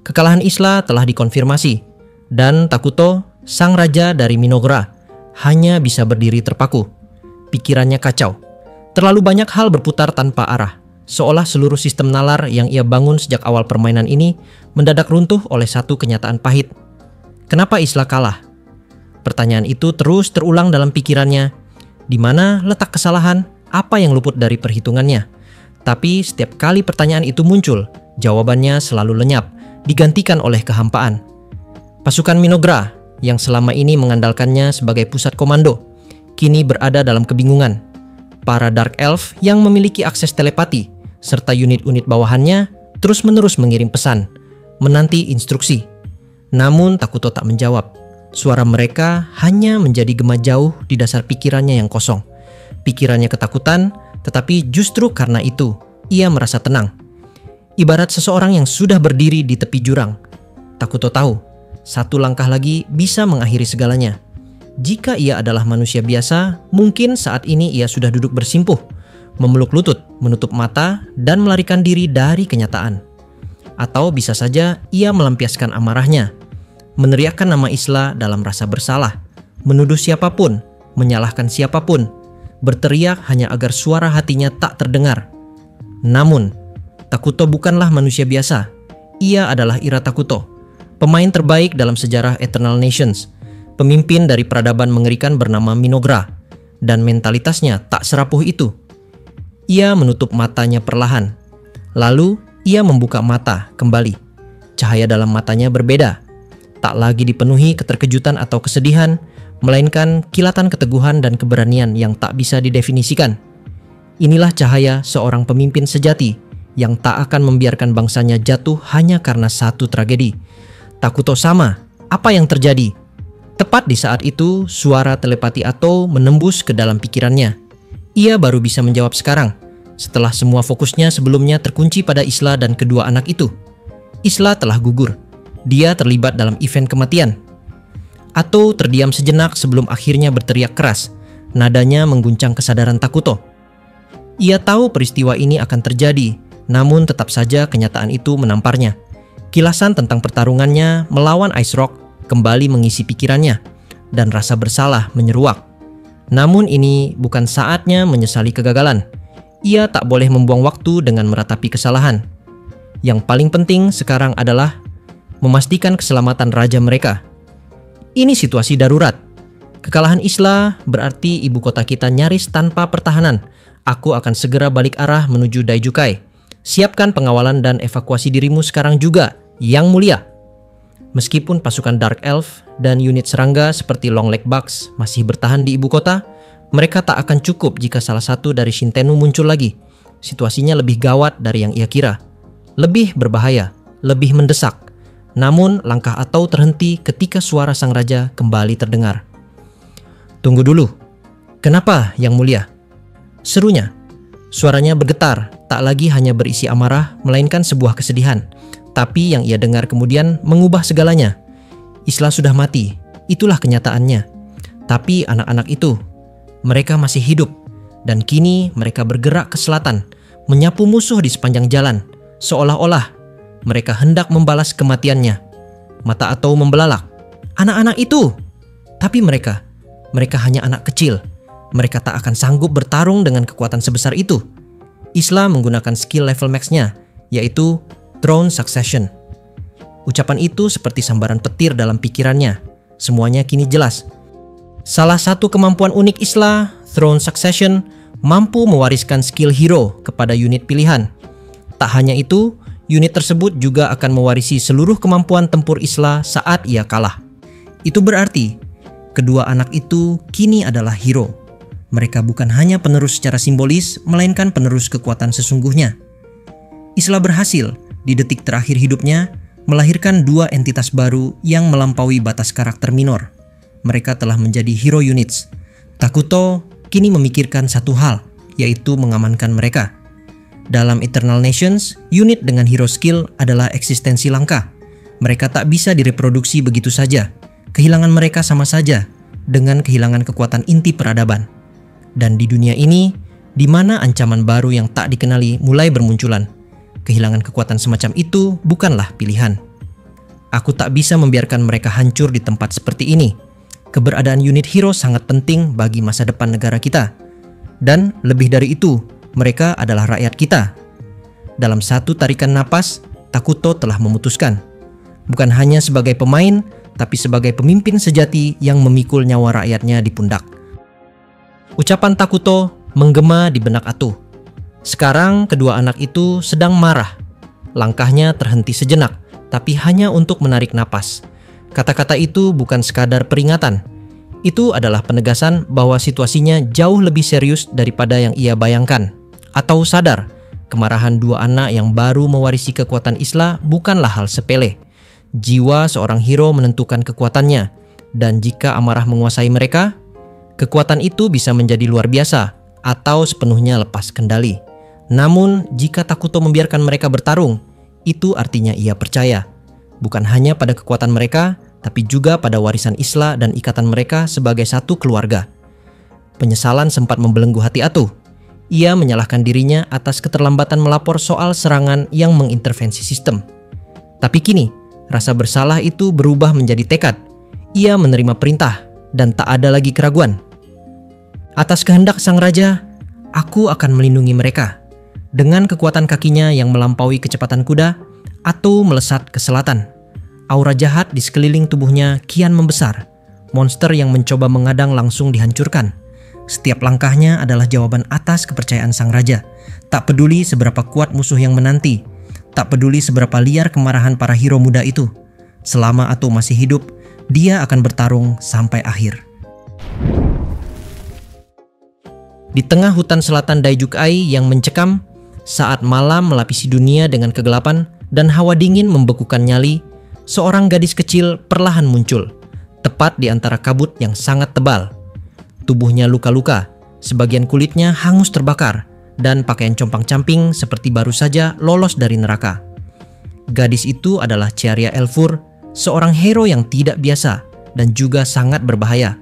Kekalahan Isla telah dikonfirmasi, dan Takuto, sang raja dari Minogra, hanya bisa berdiri terpaku. Pikirannya kacau. Terlalu banyak hal berputar tanpa arah, seolah seluruh sistem nalar yang ia bangun sejak awal permainan ini mendadak runtuh oleh satu kenyataan pahit. Kenapa Isla kalah? Pertanyaan itu terus terulang dalam pikirannya. Di mana letak kesalahan? Apa yang luput dari perhitungannya? Tapi setiap kali pertanyaan itu muncul, jawabannya selalu lenyap, digantikan oleh kehampaan. Pasukan Minogra yang selama ini mengandalkannya sebagai pusat komando, kini berada dalam kebingungan. Para Dark Elf yang memiliki akses telepati, serta unit-unit bawahannya terus-menerus mengirim pesan, menanti instruksi. Namun Takuto tak menjawab. Suara mereka hanya menjadi gema jauh di dasar pikirannya yang kosong. Pikirannya ketakutan, tetapi justru karena itu, ia merasa tenang. Ibarat seseorang yang sudah berdiri di tepi jurang. Takuto tahu, satu langkah lagi bisa mengakhiri segalanya. Jika ia adalah manusia biasa, mungkin saat ini ia sudah duduk bersimpuh, memeluk lutut, menutup mata, dan melarikan diri dari kenyataan. Atau bisa saja ia melampiaskan amarahnya, meneriakkan nama Isla dalam rasa bersalah, menuduh siapapun, menyalahkan siapapun, berteriak hanya agar suara hatinya tak terdengar. Namun, Takuto bukanlah manusia biasa. Ia adalah Ira Takuto, pemain terbaik dalam sejarah Eternal Nations, pemimpin dari peradaban mengerikan bernama Minogra, dan mentalitasnya tak serapuh itu. Ia menutup matanya perlahan, lalu ia membuka mata kembali. Cahaya dalam matanya berbeda, tak lagi dipenuhi keterkejutan atau kesedihan, melainkan kilatan keteguhan dan keberanian yang tak bisa didefinisikan. Inilah cahaya seorang pemimpin sejati yang tak akan membiarkan bangsanya jatuh hanya karena satu tragedi. Takuto sama, apa yang terjadi? Tepat di saat itu, suara telepati Atou menembus ke dalam pikirannya. Ia baru bisa menjawab sekarang, setelah semua fokusnya sebelumnya terkunci pada Isla dan kedua anak itu. Isla telah gugur. Dia terlibat dalam event kematian. Atou terdiam sejenak sebelum akhirnya berteriak keras. Nadanya mengguncang kesadaran Takuto. Ia tahu peristiwa ini akan terjadi, namun tetap saja kenyataan itu menamparnya. Kilasan tentang pertarungannya melawan Ice Rock kembali mengisi pikirannya, dan rasa bersalah menyeruak. Namun ini bukan saatnya menyesali kegagalan. Ia tak boleh membuang waktu dengan meratapi kesalahan. Yang paling penting sekarang adalah memastikan keselamatan raja mereka. Ini situasi darurat. Kekalahan Isla berarti ibu kota kita nyaris tanpa pertahanan. Aku akan segera balik arah menuju Daijukai. Siapkan pengawalan dan evakuasi dirimu sekarang juga, Yang Mulia. Meskipun pasukan Dark Elf dan unit serangga seperti Longleg Bugs masih bertahan di ibu kota, mereka tak akan cukup jika salah satu dari Shintenu muncul lagi. Situasinya lebih gawat dari yang ia kira. Lebih berbahaya, lebih mendesak. Namun langkah Atou terhenti ketika suara sang raja kembali terdengar. "Tunggu dulu. Kenapa, Yang Mulia?" serunya. Suaranya bergetar, tak lagi hanya berisi amarah, melainkan sebuah kesedihan. Tapi yang ia dengar kemudian mengubah segalanya. Isla sudah mati, itulah kenyataannya. Tapi anak-anak itu, mereka masih hidup. Dan kini mereka bergerak ke selatan, menyapu musuh di sepanjang jalan. Seolah-olah mereka hendak membalas kematiannya. Mata Atou membelalak. Anak-anak itu! Tapi mereka hanya anak kecil. Mereka tak akan sanggup bertarung dengan kekuatan sebesar itu. Isla menggunakan skill level max-nya, yaitu Throne Succession. Ucapan itu seperti sambaran petir dalam pikirannya. Semuanya kini jelas. Salah satu kemampuan unik Isla, Throne Succession, mampu mewariskan skill hero kepada unit pilihan. Tak hanya itu, unit tersebut juga akan mewarisi seluruh kemampuan tempur Isla saat ia kalah. Itu berarti, kedua anak itu kini adalah hero. Mereka bukan hanya penerus secara simbolis, melainkan penerus kekuatan sesungguhnya. Isla berhasil, di detik terakhir hidupnya, melahirkan dua entitas baru yang melampaui batas karakter minor. Mereka telah menjadi hero units. Takuto kini memikirkan satu hal, yaitu mengamankan mereka. Dalam Eternal Nations, unit dengan hero skill adalah eksistensi langka. Mereka tak bisa direproduksi begitu saja. Kehilangan mereka sama saja dengan kehilangan kekuatan inti peradaban. Dan di dunia ini, di mana ancaman baru yang tak dikenali mulai bermunculan, kehilangan kekuatan semacam itu bukanlah pilihan. Aku tak bisa membiarkan mereka hancur di tempat seperti ini. Keberadaan unit hero sangat penting bagi masa depan negara kita. Dan lebih dari itu, mereka adalah rakyat kita. Dalam satu tarikan napas, Takuto telah memutuskan. Bukan hanya sebagai pemain, tapi sebagai pemimpin sejati yang memikul nyawa rakyatnya di pundak. Ucapan Takuto menggema di benak Atu. Sekarang kedua anak itu sedang marah. Langkahnya terhenti sejenak, tapi hanya untuk menarik napas. Kata-kata itu bukan sekadar peringatan. Itu adalah penegasan bahwa situasinya jauh lebih serius daripada yang ia bayangkan. Atau sadar, kemarahan dua anak yang baru mewarisi kekuatan Isla bukanlah hal sepele. Jiwa seorang hero menentukan kekuatannya, dan jika amarah menguasai mereka, kekuatan itu bisa menjadi luar biasa atau sepenuhnya lepas kendali. Namun, jika Takuto membiarkan mereka bertarung, itu artinya ia percaya bukan hanya pada kekuatan mereka, tapi juga pada warisan Isla dan ikatan mereka sebagai satu keluarga. Penyesalan sempat membelenggu hati Atu. Ia menyalahkan dirinya atas keterlambatan melapor soal serangan yang mengintervensi sistem. Tapi kini, rasa bersalah itu berubah menjadi tekad. Ia menerima perintah dan tak ada lagi keraguan. Atas kehendak sang raja, aku akan melindungi mereka. Dengan kekuatan kakinya yang melampaui kecepatan kuda, Atu melesat ke selatan. Aura jahat di sekeliling tubuhnya kian membesar. Monster yang mencoba mengadang langsung dihancurkan. Setiap langkahnya adalah jawaban atas kepercayaan sang raja. Tak peduli seberapa kuat musuh yang menanti. Tak peduli seberapa liar kemarahan para hero muda itu. Selama Atu masih hidup, dia akan bertarung sampai akhir. Di tengah hutan selatan Daijukai yang mencekam, saat malam melapisi dunia dengan kegelapan dan hawa dingin membekukan nyali, seorang gadis kecil perlahan muncul, tepat di antara kabut yang sangat tebal. Tubuhnya luka-luka, sebagian kulitnya hangus terbakar, dan pakaian compang-camping seperti baru saja lolos dari neraka. Gadis itu adalah Ceria Elfur, seorang hero yang tidak biasa dan juga sangat berbahaya.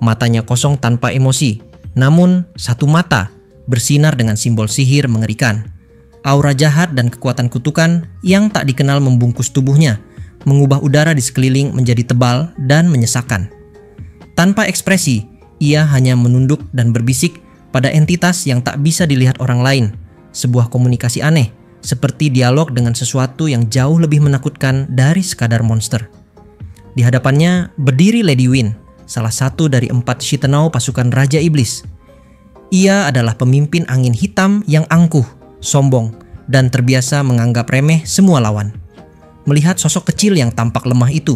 Matanya kosong tanpa emosi, namun satu mata bersinar dengan simbol sihir mengerikan. Aura jahat dan kekuatan kutukan yang tak dikenal membungkus tubuhnya, mengubah udara di sekeliling menjadi tebal dan menyesakkan. Tanpa ekspresi, ia hanya menunduk dan berbisik pada entitas yang tak bisa dilihat orang lain. Sebuah komunikasi aneh, seperti dialog dengan sesuatu yang jauh lebih menakutkan dari sekadar monster. Di hadapannya berdiri Lady Wind, salah satu dari 4 Shitenao pasukan Raja Iblis. Ia adalah pemimpin angin hitam yang angkuh, sombong, dan terbiasa menganggap remeh semua lawan. Melihat sosok kecil yang tampak lemah itu,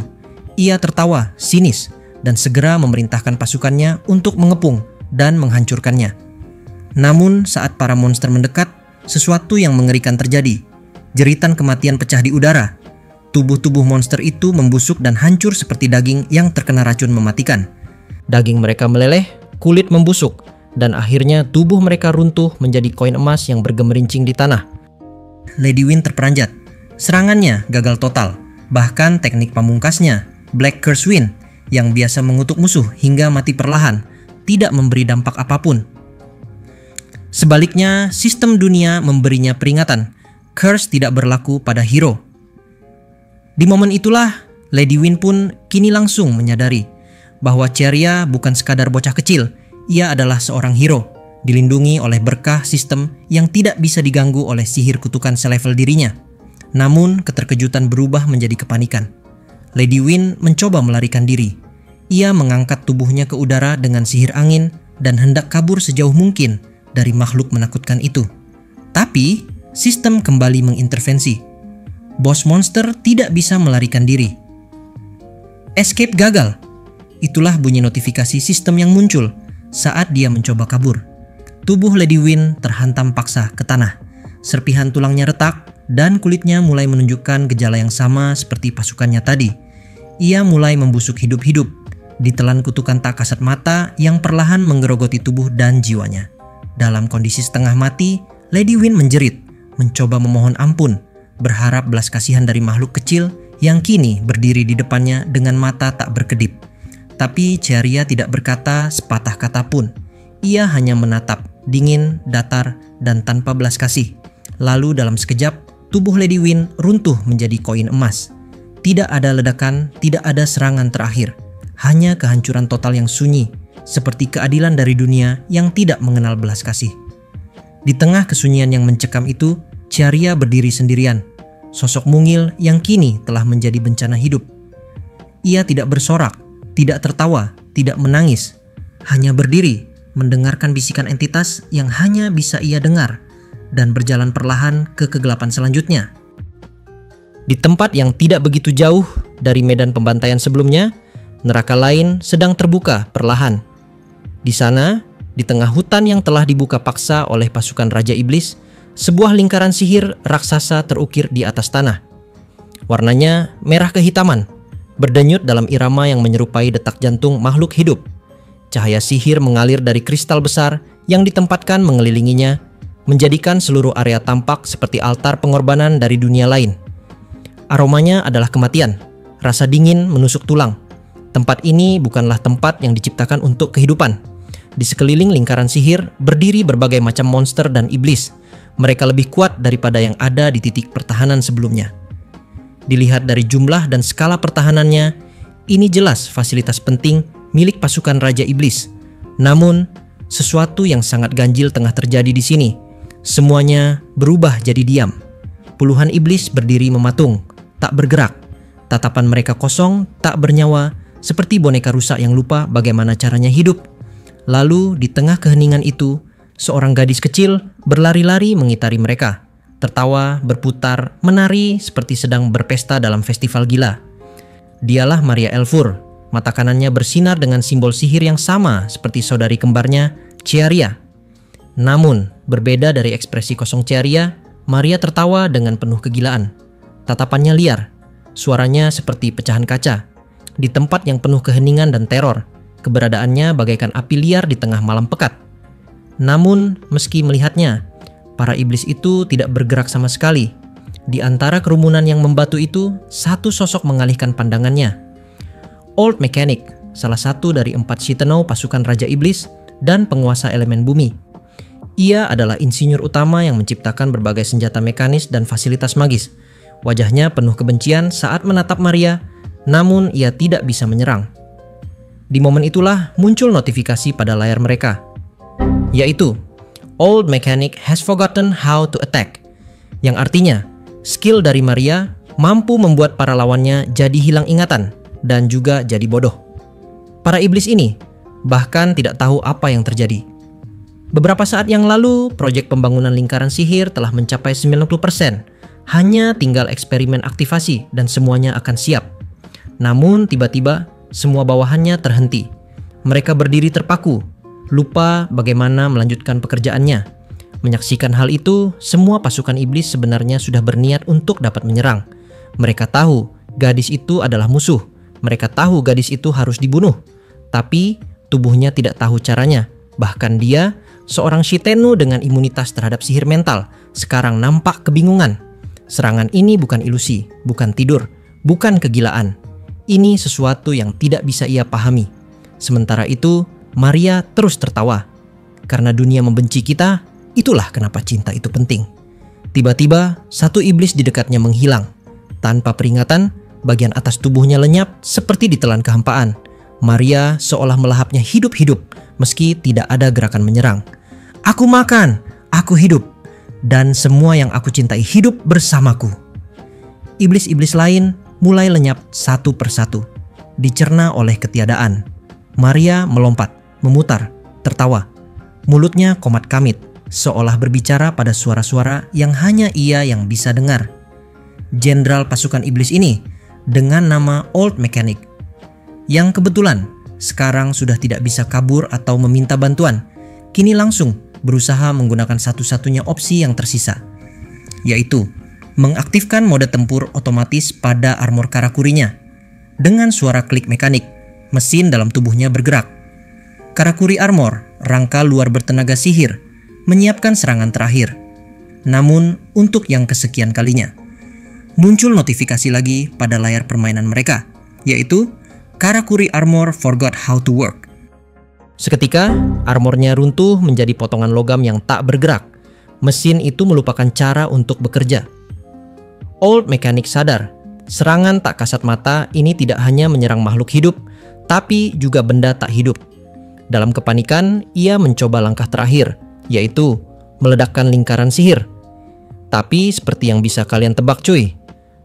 ia tertawa, sinis, dan segera memerintahkan pasukannya untuk mengepung dan menghancurkannya. Namun saat para monster mendekat, sesuatu yang mengerikan terjadi. Jeritan kematian pecah di udara. Tubuh-tubuh monster itu membusuk dan hancur seperti daging yang terkena racun mematikan. Daging mereka meleleh, kulit membusuk, dan akhirnya tubuh mereka runtuh menjadi koin emas yang bergemerincing di tanah. Lady Wind terperanjat. Serangannya gagal total. Bahkan teknik pamungkasnya, Black Curse Wind, yang biasa mengutuk musuh hingga mati perlahan, tidak memberi dampak apapun. Sebaliknya, sistem dunia memberinya peringatan. Curse tidak berlaku pada hero. Di momen itulah, Lady Wind pun kini langsung menyadari bahwa Ceria bukan sekadar bocah kecil. Ia adalah seorang hero, dilindungi oleh berkah sistem yang tidak bisa diganggu oleh sihir kutukan selevel dirinya. Namun, keterkejutan berubah menjadi kepanikan. Lady Wind mencoba melarikan diri. Ia mengangkat tubuhnya ke udara dengan sihir angin dan hendak kabur sejauh mungkin dari makhluk menakutkan itu. Tapi, sistem kembali mengintervensi. Bos monster tidak bisa melarikan diri. Escape gagal. Itulah bunyi notifikasi sistem yang muncul saat dia mencoba kabur. Tubuh Lady Wind terhantam paksa ke tanah. Serpihan tulangnya retak dan kulitnya mulai menunjukkan gejala yang sama seperti pasukannya tadi. Ia mulai membusuk hidup-hidup, ditelan kutukan tak kasat mata yang perlahan menggerogoti tubuh dan jiwanya. Dalam kondisi setengah mati, Lady Wind menjerit, mencoba memohon ampun, berharap belas kasihan dari makhluk kecil yang kini berdiri di depannya dengan mata tak berkedip. Tapi Ceria tidak berkata sepatah kata pun. Ia hanya menatap, dingin, datar, dan tanpa belas kasih. Lalu dalam sekejap, tubuh Lady Wind runtuh menjadi koin emas. Tidak ada ledakan, tidak ada serangan terakhir. Hanya kehancuran total yang sunyi, seperti keadilan dari dunia yang tidak mengenal belas kasih. Di tengah kesunyian yang mencekam itu, Chiaria berdiri sendirian. Sosok mungil yang kini telah menjadi bencana hidup. Ia tidak bersorak, tidak tertawa, tidak menangis. Hanya berdiri, mendengarkan bisikan entitas yang hanya bisa ia dengar, dan berjalan perlahan ke kegelapan selanjutnya. Di tempat yang tidak begitu jauh dari medan pembantaian sebelumnya, neraka lain sedang terbuka perlahan. Di sana, di tengah hutan yang telah dibuka paksa oleh pasukan Raja Iblis, sebuah lingkaran sihir raksasa terukir di atas tanah. Warnanya merah kehitaman, berdenyut dalam irama yang menyerupai detak jantung makhluk hidup. Cahaya sihir mengalir dari kristal besar yang ditempatkan mengelilinginya, menjadikan seluruh area tampak seperti altar pengorbanan dari dunia lain. Aromanya adalah kematian, rasa dingin menusuk tulang. Tempat ini bukanlah tempat yang diciptakan untuk kehidupan. Di sekeliling lingkaran sihir berdiri berbagai macam monster dan iblis. Mereka lebih kuat daripada yang ada di titik pertahanan sebelumnya. Dilihat dari jumlah dan skala pertahanannya, ini jelas fasilitas penting milik pasukan Raja Iblis. Namun, sesuatu yang sangat ganjil tengah terjadi di sini. Semuanya berubah jadi diam. Puluhan iblis berdiri mematung, tak bergerak. Tatapan mereka kosong, tak bernyawa, seperti boneka rusak yang lupa bagaimana caranya hidup. Lalu di tengah keheningan itu, seorang gadis kecil berlari-lari mengitari mereka. Tertawa, berputar, menari seperti sedang berpesta dalam festival gila. Dialah Maria Elfur. Mata kanannya bersinar dengan simbol sihir yang sama seperti saudari kembarnya, Chiaria. Namun, berbeda dari ekspresi kosong Chiaria, Maria tertawa dengan penuh kegilaan. Tatapannya liar, suaranya seperti pecahan kaca. Di tempat yang penuh keheningan dan teror, keberadaannya bagaikan api liar di tengah malam pekat. Namun, meski melihatnya, para iblis itu tidak bergerak sama sekali. Di antara kerumunan yang membatu itu, satu sosok mengalihkan pandangannya. Old Mechanic, salah satu dari 4 Shitennou pasukan Raja Iblis dan penguasa elemen bumi. Ia adalah insinyur utama yang menciptakan berbagai senjata mekanis dan fasilitas magis. Wajahnya penuh kebencian saat menatap Maria, namun ia tidak bisa menyerang. Di momen itulah muncul notifikasi pada layar mereka, yaitu Old Mechanic has forgotten how to attack, yang artinya skill dari Maria mampu membuat para lawannya jadi hilang ingatan dan juga jadi bodoh. Para iblis ini bahkan tidak tahu apa yang terjadi. Beberapa saat yang lalu, proyek pembangunan lingkaran sihir telah mencapai 90%. Hanya tinggal eksperimen aktivasi dan semuanya akan siap. Namun tiba-tiba semua bawahannya terhenti. Mereka berdiri terpaku, lupa bagaimana melanjutkan pekerjaannya. Menyaksikan hal itu, semua pasukan iblis sebenarnya sudah berniat untuk dapat menyerang. Mereka tahu gadis itu adalah musuh. Mereka tahu gadis itu harus dibunuh. Tapi tubuhnya tidak tahu caranya. Bahkan dia, seorang Shitennou dengan imunitas terhadap sihir mental, sekarang nampak kebingungan. Serangan ini bukan ilusi, bukan tidur, bukan kegilaan. Ini sesuatu yang tidak bisa ia pahami. Sementara itu, Maria terus tertawa. Karena dunia membenci kita, itulah kenapa cinta itu penting. Tiba-tiba, satu iblis di dekatnya menghilang. Tanpa peringatan, bagian atas tubuhnya lenyap seperti ditelan kehampaan. Maria seolah melahapnya hidup-hidup, meski tidak ada gerakan menyerang. Aku makan, aku hidup. Dan semua yang aku cintai hidup bersamaku. Iblis-iblis lain mulai lenyap satu persatu, dicerna oleh ketiadaan. Maria melompat, memutar, tertawa. Mulutnya komat kamit, seolah berbicara pada suara-suara yang hanya ia yang bisa dengar. Jenderal pasukan iblis ini dengan nama Old Mechanic, yang kebetulan sekarang sudah tidak bisa kabur atau meminta bantuan, kini langsung berusaha menggunakan satu-satunya opsi yang tersisa, yaitu mengaktifkan mode tempur otomatis pada armor karakurinya. Dengan suara klik mekanik, mesin dalam tubuhnya bergerak. Karakuri armor, rangka luar bertenaga sihir, menyiapkan serangan terakhir. Namun untuk yang kesekian kalinya, muncul notifikasi lagi pada layar permainan mereka, yaitu Karakuri armor forgot how to work. Seketika, armornya runtuh menjadi potongan logam yang tak bergerak. Mesin itu melupakan cara untuk bekerja. Old Mechanic sadar, Serangan tak kasat mata ini tidak hanya menyerang makhluk hidup, tapi juga benda tak hidup. Dalam kepanikan, ia mencoba langkah terakhir, yaitu meledakkan lingkaran sihir. Tapi seperti yang bisa kalian tebak cuy,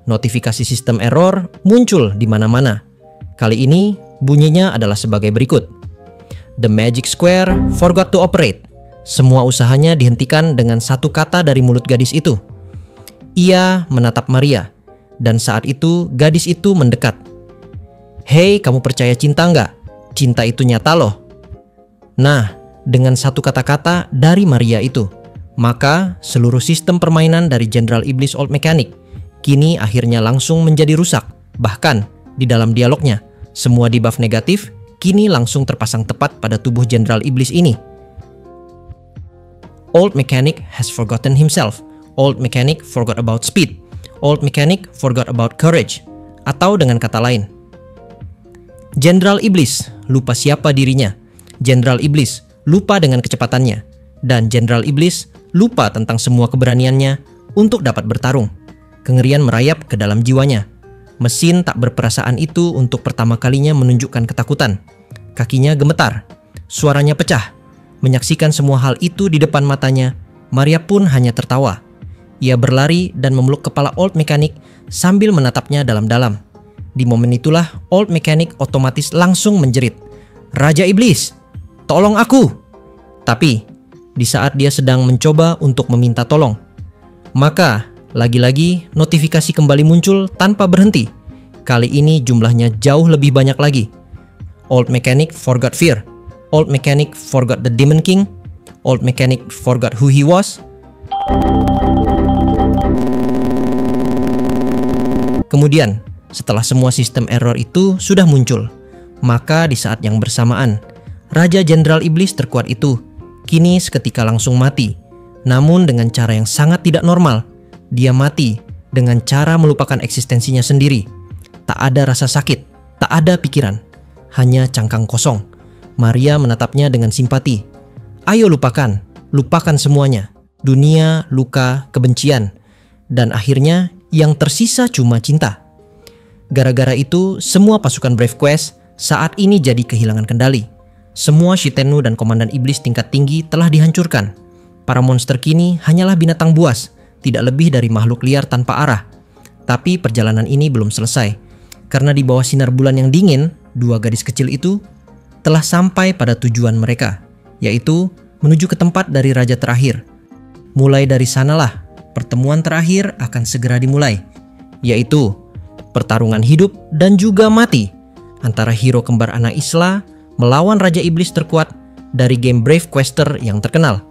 notifikasi sistem error muncul di mana-mana. Kali ini bunyinya adalah sebagai berikut. The Magic Square forgot to operate. Semua usahanya dihentikan dengan satu kata dari mulut gadis itu. Ia menatap Maria, dan saat itu gadis itu mendekat. Hei, kamu percaya cinta nggak? Cinta itu nyata loh. Nah, dengan satu kata-kata dari Maria itu, maka seluruh sistem permainan dari Jenderal Iblis Old Mechanic kini akhirnya langsung menjadi rusak. Bahkan di dalam dialognya, semua debuff negatif kini langsung terpasang tepat pada tubuh Jenderal Iblis ini. Old Mechanic has forgotten himself. Old Mechanic forgot about speed. Old Mechanic forgot about courage. Atau dengan kata lain, Jenderal Iblis lupa siapa dirinya. Jenderal Iblis lupa dengan kecepatannya. Dan Jenderal Iblis lupa tentang semua keberaniannya untuk dapat bertarung. Kengerian merayap ke dalam jiwanya. Mesin tak berperasaan itu untuk pertama kalinya menunjukkan ketakutan. Kakinya gemetar. Suaranya pecah. Menyaksikan semua hal itu di depan matanya, Maria pun hanya tertawa. Ia berlari dan memeluk kepala Old Mechanic sambil menatapnya dalam-dalam. Di momen itulah Old Mechanic otomatis langsung menjerit, "Raja Iblis, tolong aku!" Tapi, di saat dia sedang mencoba untuk meminta tolong, maka lagi-lagi notifikasi kembali muncul tanpa berhenti. Kali ini jumlahnya jauh lebih banyak lagi. Old Mechanic forgot fear. Old Mechanic forgot the Demon King. Old Mechanic forgot who he was. Kemudian, setelah semua sistem error itu sudah muncul, maka di saat yang bersamaan, Raja Jenderal Iblis terkuat itu kini seketika langsung mati. Namun dengan cara yang sangat tidak normal, dia mati dengan cara melupakan eksistensinya sendiri. Tak ada rasa sakit, tak ada pikiran, hanya cangkang kosong. Maria menatapnya dengan simpati. Ayo lupakan, lupakan semuanya. Dunia, luka, kebencian. Dan akhirnya yang tersisa cuma cinta. Gara-gara itu, semua pasukan Brave Quest saat ini jadi kehilangan kendali. Semua Shitennu dan Komandan Iblis tingkat tinggi telah dihancurkan. Para monster kini hanyalah binatang buas, tidak lebih dari makhluk liar tanpa arah. Tapi perjalanan ini belum selesai. Karena di bawah sinar bulan yang dingin, dua gadis kecil itu telah sampai pada tujuan mereka, yaitu menuju ke tempat dari raja terakhir. Mulai dari sanalah pertemuan terakhir akan segera dimulai, yaitu pertarungan hidup dan juga mati antara hero kembar anak Isla melawan Raja Iblis terkuat dari game Brave Quester yang terkenal.